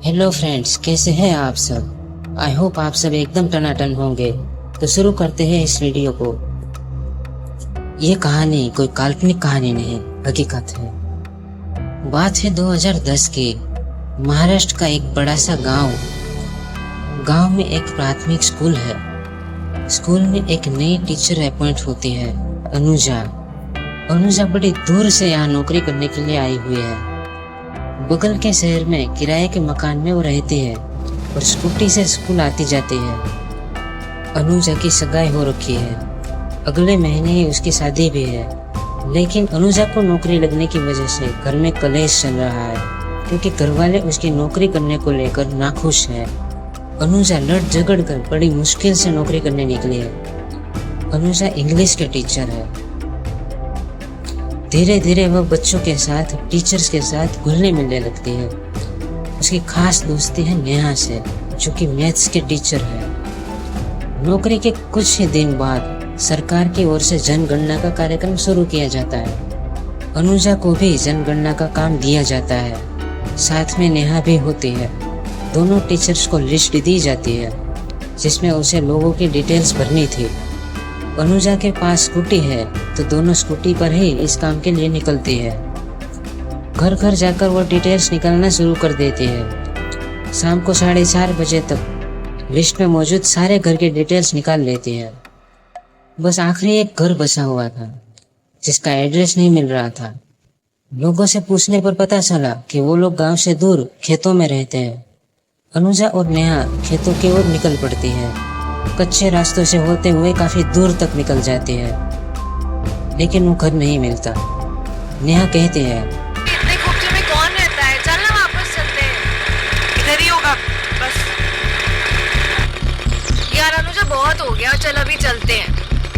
Hello friends, कैसे हैं आप सब। आई होप आप सब एकदम टनाटन होंगे। तो शुरू करते हैं इस वीडियो को। ये कहानी कोई काल्पनिक कहानी नहीं, हकीकत है। बात है 2010 की। महाराष्ट्र का एक बड़ा सा गांव में एक प्राथमिक स्कूल है। स्कूल में एक नई टीचर अपॉइंट होती है, अनुजा बड़ी दूर से यहाँ नौकरी करने के लिए आई हुई है। बगल के शहर में किराए के मकान में वो रहती है और स्कूटी से स्कूल आती जाती है। अनुजा की सगाई हो रखी है, अगले महीने ही उसकी शादी भी है। लेकिन अनुजा को नौकरी लगने की वजह से घर में कलेश चल रहा है, क्योंकि घरवाले उसकी नौकरी करने को लेकर नाखुश है। अनुजा लड़ झगड़ कर बड़ी मुश्किल से नौकरी करने निकली है। अनुजा इंग्लिश के टीचर है। धीरे धीरे वह बच्चों के साथ, टीचर्स के साथ घुलने मिलने लगती है। उसकी खास दोस्ती है नेहा से, जो कि मैथ्स के टीचर है। नौकरी के कुछ ही दिन बाद सरकार की ओर से जनगणना का कार्यक्रम शुरू किया जाता है। अनुजा को भी जनगणना का काम दिया जाता है, साथ में नेहा भी होती है। दोनों टीचर्स को लिस्ट दी जाती है, जिसमें उसे लोगों की डिटेल्स भरनी थी। अनुजा के पास स्कूटी है, तो दोनों स्कूटी पर ही इस काम के लिए निकलती है। घर घर जाकर वो डिटेल्स निकालना शुरू कर देती है। शाम को 4:30 बजे तक लिस्ट में मौजूद सारे घर के डिटेल्स निकाल लेती है। बस आखिरी एक घर बचा हुआ था, जिसका एड्रेस नहीं मिल रहा था। लोगों से पूछने पर पता चला कि वो लोग गांव से दूर खेतों में रहते हैं। अनुजा और नेहा खेतों की ओर निकल पड़ती है। कच्चे रास्तों से होते हुए काफी दूर तक निकल जाती है, लेकिन वो घर नहीं मिलता। नेहा कहती है, इतने खूबचे में कौन रहता है, चल ना वापस चलते हैं, इधर ही होगा बस। यार अनुजा बहुत हो गया, चल अभी चलते हैं।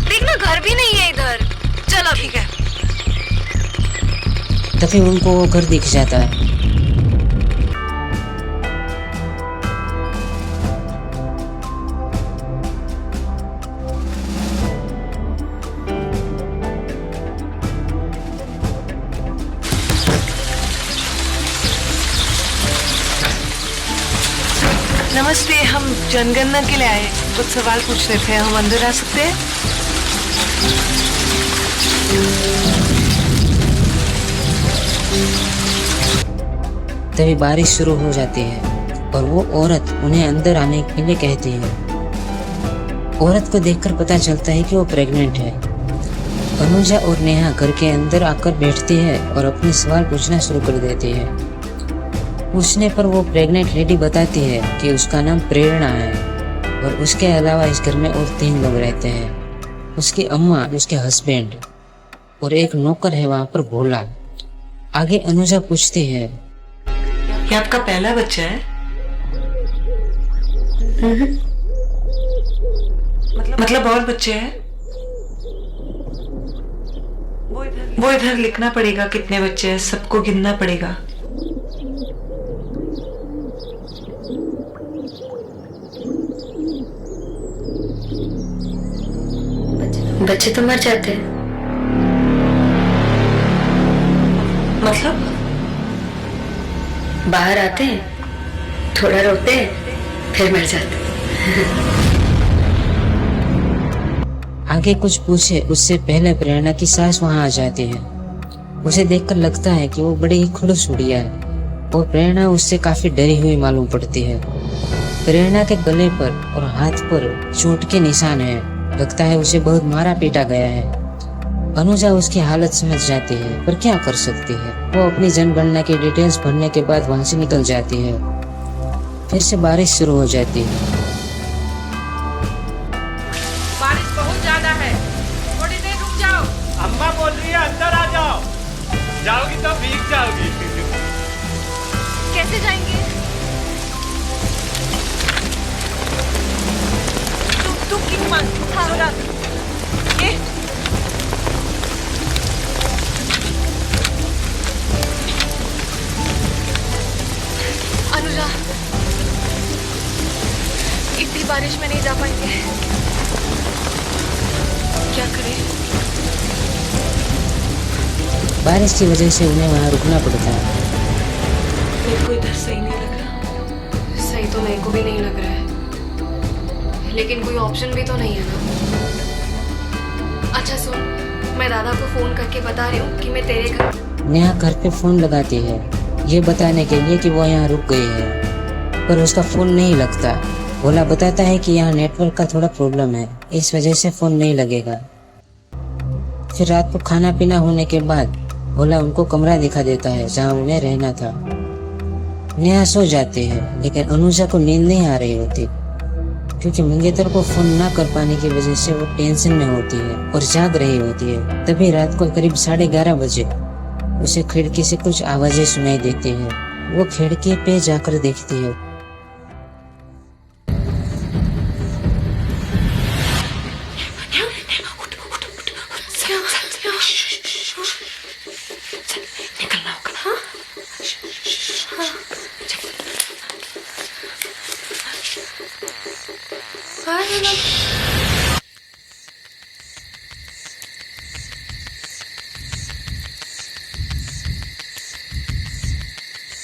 देख ना घर भी नहीं है इधर, चल अभी। ठीक है। तभी उनको वो घर दिख जाता है। नमस्ते, हम जनगणना के लिए आए, कुछ सवाल पूछने थे, हम अंदर आ सकते हैं? तभी बारिश शुरू हो जाती है और वो औरत उन्हें अंदर आने के लिए कहती है। औरत को देखकर पता चलता है कि वो प्रेग्नेंट है। अनुजा और नेहा घर के अंदर आकर बैठती है और अपने सवाल पूछना शुरू कर देती है। पूछने पर वो प्रेग्नेंट लेडी बताती है कि उसका नाम प्रेरणा है और उसके अलावा इस घर में और 3 लोग रहते हैं। उसकी अम्मा, उसके हस्बैंड और एक नौकर है वहां पर, भोला। आगे अनुजा पूछती है, ये आपका पहला बच्चा है? मतलब और बच्चे हैं? वो इधर लिखना पड़ेगा कितने बच्चे हैं, सबको गिनना पड़ेगा। बच्चे तो मर जाते हैं। मतलब बाहर आते हैं, थोड़ा रोते हैं, फिर मर जाते हैं। आगे कुछ पूछे उससे पहले प्रेरणा की सास वहां आ जाती है। उसे देखकर लगता है कि वो बड़ी ही खुलूस हुडिया है और प्रेरणा उससे काफी डरी हुई मालूम पड़ती है। प्रेरणा के गले पर और हाथ पर चोट के निशान है, लगता है उसे बहुत मारा पीटा गया है। अनुजा उसकी हालत समझ जाती है, पर क्या कर सकती है। वो अपनी जनगणना की डिटेल्स भरने के बाद वहां से निकल जाती है। फिर से बारिश शुरू हो जाती है। बारिश बहुत ज्यादा है, थोड़ी देर रुक जाओ। अम्मा बोल रही है अंदर आ जाओ, जाओगी तो भीग जाओगी। कैसे जाएंगे? तू किक मार, थोड़ा ये अनुजा, इतनी बारिश में नहीं जा पाएंगे, क्या करें? बारिश की वजह से उन्हें वहां रुकना पड़ता है। मेरे को इधर सही नहीं लग रहा। तो मेरे को भी नहीं लग रहा है, लेकिन कोई ऑप्शन भी तो नहीं है ना। अच्छा सुन, मैं दादा को फोन करके बता रही हूँ कि मैं तेरे घर। नेहा घर पे फोन लगाती है ये बताने के लिए कि वो यहाँ रुक गई है, पर उसका फोन नहीं लगता। भोला बताता है कि यहाँ नेटवर्क का थोड़ा प्रॉब्लम है, इस वजह से फोन नहीं लगेगा। फिर रात को खाना पीना होने के बाद भोला उनको कमरा दिखा देता है जहाँ उन्हें रहना था। नेहा सो जाती है, लेकिन अनुजा को नींद नहीं आ रही होती, क्योंकि मंगेतर को फोन ना कर पाने की वजह से वो टेंशन में होती है और जाग रही होती है। तभी रात को करीब 11:30 बजे उसे खिड़की से कुछ आवाजें सुनाई देती है। वो खिड़की पे जाकर देखती है। निकलना होगा।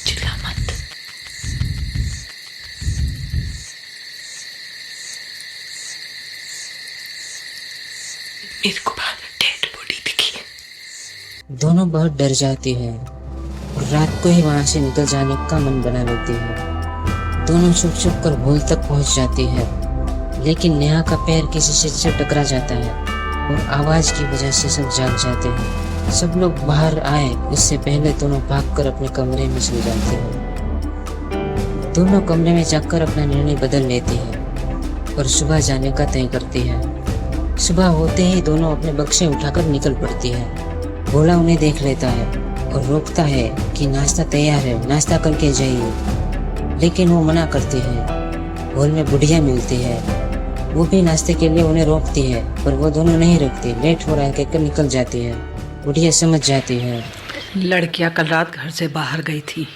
चिल्ला मत। मेरे को बाहर डेड बॉडी दिखी। दोनों बहुत डर जाती है और रात को ही वहां से निकल जाने का मन बना लेती है। दोनों छुप छुप कर भूल तक पहुंच जाती है, लेकिन नेहा का पैर किसी से टकरा जाता है और आवाज की वजह से सब जाग जाते हैं। सब लोग बाहर आए उससे पहले दोनों भागकर अपने कमरे में सो जाते हैं। दोनों कमरे में जाकर अपना निर्णय बदल लेती है और सुबह जाने का तय करती है। सुबह होते ही दोनों अपने बक्से उठाकर निकल पड़ती है। भोला उन्हें देख लेता है और रोकता है कि नाश्ता तैयार है, नाश्ता करके जाइए, लेकिन वो मना करती है। हॉल में बुढ़िया मिलती है, वो भी नाश्ते के लिए उन्हें रोकती है, पर वो दोनों नहीं रुकती। लेट हो रहा है कहकर निकल जाती है। बुढ़िया समझ जाती है। लड़कियां कल रात घर से बाहर गई थी।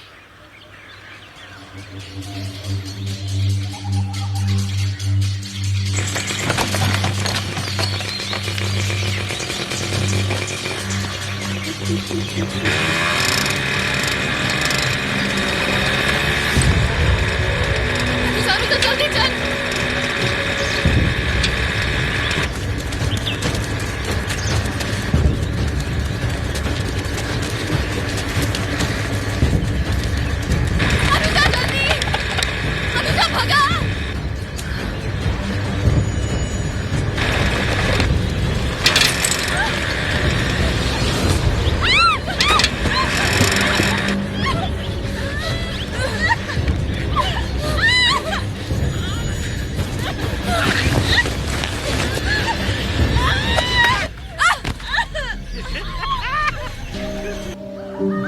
तो जल्दी चल। अनुजा जल्दी, अनुजा भगा।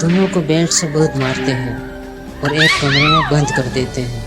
दोनों को बेल्ट से बहुत मारते हैं और एक कमरे में बंद कर देते हैं।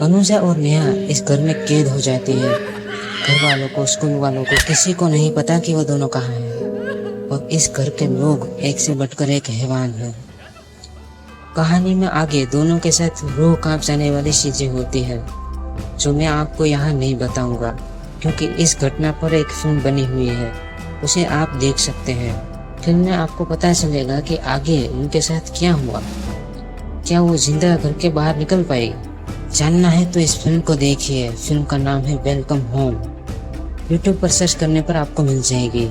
अनुजा और नेहा इस घर में कैद हो जाती है। घर वालों को, स्कूल वालों को, किसी को नहीं पता कि वो दोनों कहाँ हैं। और इस घर के लोग एक से बढ़कर एक हैवान हैं। कहानी में आगे दोनों के साथ रूह कांप जाने वाली चीजें होती है, जो मैं आपको यहाँ नहीं बताऊंगा, क्योंकि इस घटना पर एक फिल्म बनी हुई है, उसे आप देख सकते हैं। फिल्म में आपको पता चलेगा कि आगे उनके साथ क्या हुआ। क्या वो जिंदा घर के बाहर निकल पाएगी? जानना है तो इस फिल्म को देखिए। फिल्म का नाम है वेलकम होम। YouTube पर सर्च करने पर आपको मिल जाएगी,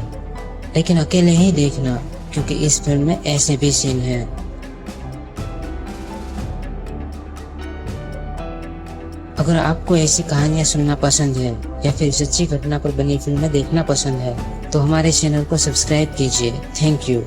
लेकिन अकेले ही देखना, क्योंकि इस फिल्म में ऐसे भी सीन हैं। अगर आपको ऐसी कहानियां सुनना पसंद है या फिर सच्ची घटना पर बनी फिल्में देखना पसंद है, तो हमारे चैनल को सब्सक्राइब कीजिए। Thank you.